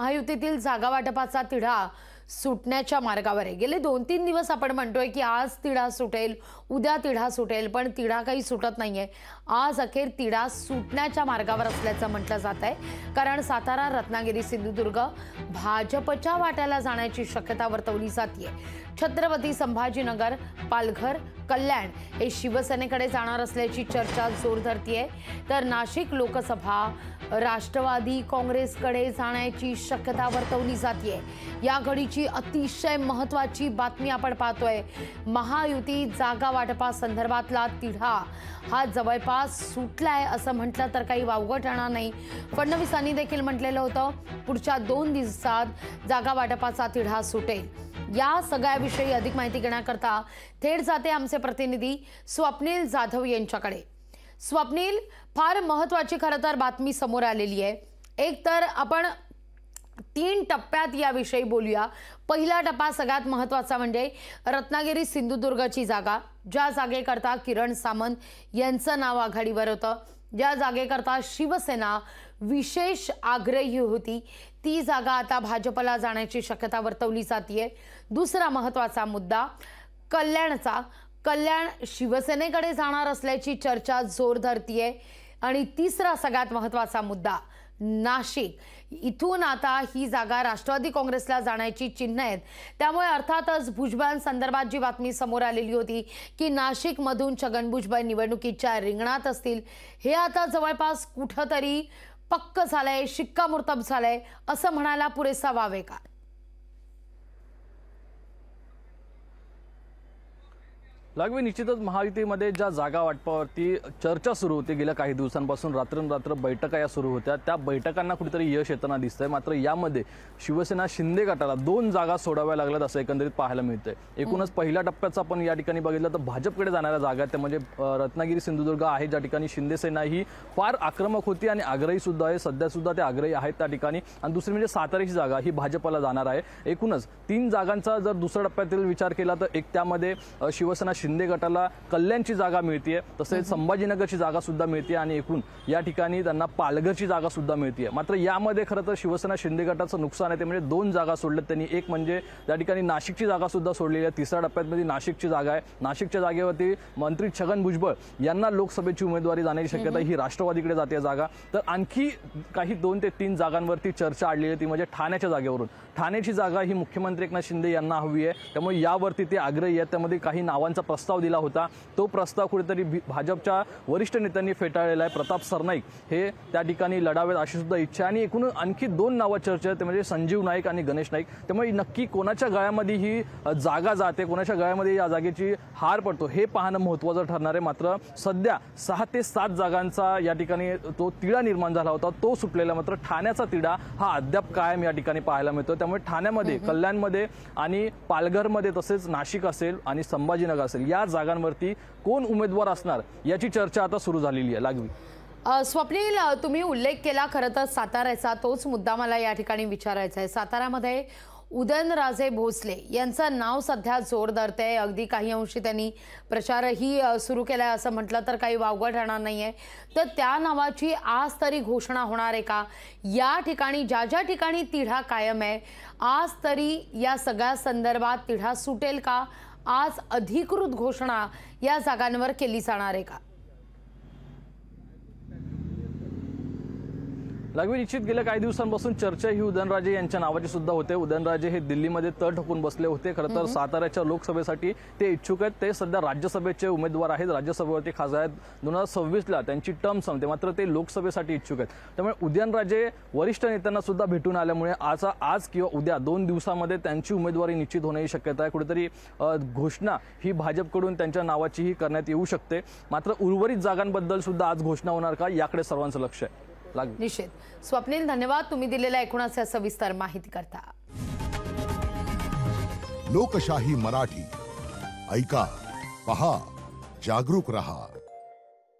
महायुतीतील जागा वाटपाचा तिढा सुटण्याच्या मार्गावर आहे। गेले 2-3 दिवस आपण म्हणतोय की आज तिढा सुटेल, उद्या तिढा सुटेल, पण तिढा काही सुटत नाहीये। आज अखेर तिढा सुटण्याच्या मार्गावर असल्याचं म्हटलं जात आहे, कारण सातारा, रत्नागिरी, सिंधुदुर्ग भाजपच्या वाट्याला जाण्याची शक्यता वर्तवली जाते। छत्रपती संभाजीनगर, पालघर, कल्याण हे शिवसेनेकडे जाणार असल्याची चर्चा जोर धरतीये, तर नाशिक लोकसभा राष्ट्रवादी काँग्रेसकडे जाण्याची शक्यता वर्तवली जाते। या घडीची अतिशय महत्त्वाची बातमी आपण पाहतोय। महायुती जागा वाटपा संदर्भातला तिढा हा जवळपास सुटलाय असं म्हटलं तर काही वावगं ठरणार नाही। फडणवीसांनी देखील म्हटलेलं होतं पुढच्या 2 दिवसात जागा वाटपाचा तिढा सुटेल। या सगळ्याविषयी अधिक माहिती घेण्याकरता थेट जाते आमचे प्रतिनिधी स्वप्नील जाधव यांच्याकडे। स्वप्नील, फार महत्त्वाची खरं तर बातमी समोर आलेली आहे। एक तर आपण 3 टप्प्यात याविषयी बोलूया। पहिला टप्पा सगळ्यात महत्त्वाचा म्हणजे रत्नागिरी सिंधुदुर्गची जागा, ज्या जागेकरता किरण सामंत यांचं नाव आघाडीवर होतं, ज्या जागेकरता शिवसेना विशेष आग्रही होती, ती जागा आता भाजपला जाण्याची शक्यता वर्तवली जाते। दुसरा महत्त्वाचा मुद्दा कल्याणचा, कल्याण शिवसेनेकडे जाणार असल्याची चर्चा जोर धरतीये। आणि तिसरा सगळ्यात महत्त्वाचा मुद्दा नाशिक, इथून आता ही जागा राष्ट्रवादी काँग्रेसला जाण्याची चिन्ह आहेत। त्यामुळे अर्थातच भुजबळ संदर्भात जी बातमी समोर आलेली होती की नाशिकमधून छगन भुजबळ निवडणुकीच्या रिंगणात असतील, हे आता जवळपास कुठंतरी पक्क झालंय, शिक्कामोर्तब झालंय असं म्हणायला पुरेसा वाव आहे का? लागवी निश्चितच महायुतीमध्ये ज्या जागा वाटपावरती चर्चा सुरू होती गेल्या काही दिवसांपासून, रात्रंरात्र बैठका या सुरू होत्या, त्या बैठकांना कुठेतरी यश येताना दिसतंय। मात्र यामध्ये शिवसेना शिंदे गटाला 2 जागा सोडाव्या लागल्यात असं एकंदरीत पाहायला मिळतंय। एकूणच पहिल्या टप्प्याचं आपण या ठिकाणी बघितलं तर भाजपकडे जाणाऱ्या जागा त्या म्हणजे रत्नागिरी सिंधुदुर्ग आहे, ज्या ठिकाणी शिंदे सेना ही फार आक्रमक होती आणि आग्रही सुद्धा आहे, सध्या सुद्धा ते आग्रही आहेत त्या ठिकाणी। आणि दुसरी म्हणजे साताऱ्याची जागा ही भाजपला जाणार आहे। एकूणच 3 जागांचा जर दुसऱ्या टप्प्यातील विचार केला तर एक त्यामध्ये शिवसेना शिंदे गटाला कल्याणची जागा मिळते, तसेच संभाजीनगरची जागा सुद्धा मिळते आणि एकूण या ठिकाणी त्यांना पालघरची जागा सुद्धा मिळते। मात्र यामध्ये खरं तर शिवसेना शिंदे गटाचं नुकसान आहे ते म्हणजे 2 जागा सोडल्यात त्यांनी। एक म्हणजे त्या ठिकाणी नाशिकची जागा सुद्धा सोडलेली आहे। तिसऱ्या टप्प्यामध्ये नाशिकची जागा आहे। नाशिकच्या जागेवरती मंत्री छगन भुजबळ यांना लोकसभेची उमेदवारी जाण्याची शक्यता ही राष्ट्रवादीकडे जाते जागा। तर आणखी काही 2 ते 3 जागांवरती चर्चा आडली आहे, ती म्हणजे ठाण्याच्या जागेवरून। ठाण्याची जागा ही मुख्यमंत्री एकनाथ शिंदे यांना हवी आहे, त्यामुळे यावरती ते आग्रही आहेत। त्यामध्ये काही नावांचा प्रस्ताव दिला होता, तो प्रस्ताव कुठेतरी भाजपच्या वरिष्ठ नेत्यांनी फेटाळलेला आहे। प्रताप सरनाईक हे त्या ठिकाणी लढावेत अशी सुद्धा इच्छा, आणि एकूण आणखी 2 नावं चर्चा आहेत, ते म्हणजे संजीव नाईक आणि गणेश नाईक। त्यामुळे नक्की कोणाच्या गळ्यामध्ये ही जागा जाते, कोणाच्या गळ्यामध्ये या जागेची हार पडतो हे पाहणं महत्त्वाचं ठरणार आहे। मात्र सध्या 6 ते 7 जागांचा या ठिकाणी तो तिढा निर्माण झाला होता, तो सुटलेला। मात्र ठाण्याचा तिढा हा अद्याप कायम या ठिकाणी पाहायला मिळतो। त्यामुळे ठाण्यामध्ये, कल्याणमध्ये आणि पालघरमध्ये, तसेच नाशिक असेल आणि संभाजीनगर असेल, या जागांवरती कोण उमेदवार असणार याची चर्चा आता सुरू झालेली आहे। लागवी स्वप्नील, तुम्ही उल्लेख केला खरं तर साताऱ्याचा, तोच मुद्दा मला या ठिकाणी विचारायचा आहे। साताऱ्यामध्ये उदयनराजे भोसले यांचं नाव सध्या जोर धरतंय, अगदी काही अंशी त्यांनी प्रचारही सुरू केलाय असं म्हटलं तर काही वावगं ठरणार नाहीये। तर त्या नावाची आज तरी घोषणा होणार आहे का? या ठिकाणी ज्या ठिकाणी तिढा कायम आहे, आज तरी या सगळ्या संदर्भात तिढा सुटेल का? आज अधिकृत घोषणा या जागांवर केली जाणार आहे का? लागवी निश्चित गेल्या काही दिवसांपासून चर्चा ही उदयनराजे यांच्या नावाची सुद्धा होते। उदयनराजे हे दिल्लीमध्ये तळ ठोकून बसले होते। खरं तर साताऱ्याच्या लोकसभेसाठी ते इच्छुक आहेत, ते सध्या राज्यसभेचे उमेदवार आहेत, राज्यसभेवरती खासदार आहेत। 2026ला त्यांची टर्म संपते, मात्र ते लोकसभेसाठी इच्छुक आहेत। त्यामुळे उदयनराजे वरिष्ठ नेत्यांना सुद्धा भेटून आल्यामुळे आज किंवा उद्या 2 दिवसांमध्ये त्यांची उमेदवारी निश्चित होण्याची शक्यता आहे। कुठेतरी घोषणा ही भाजपकडून त्यांच्या नावाचीही करण्यात येऊ शकते। मात्र उर्वरित जागांबद्दल सुद्धा आज घोषणा होणार का, याकडे सर्वांचं लक्ष आहे। निश्चित स्वप्नील, धन्यवाद तुम्ही दिलेल्या एकूणच सविस्तर माहिती करता। लोकशाही मराठी ऐका, पहा, जागरूक रहा।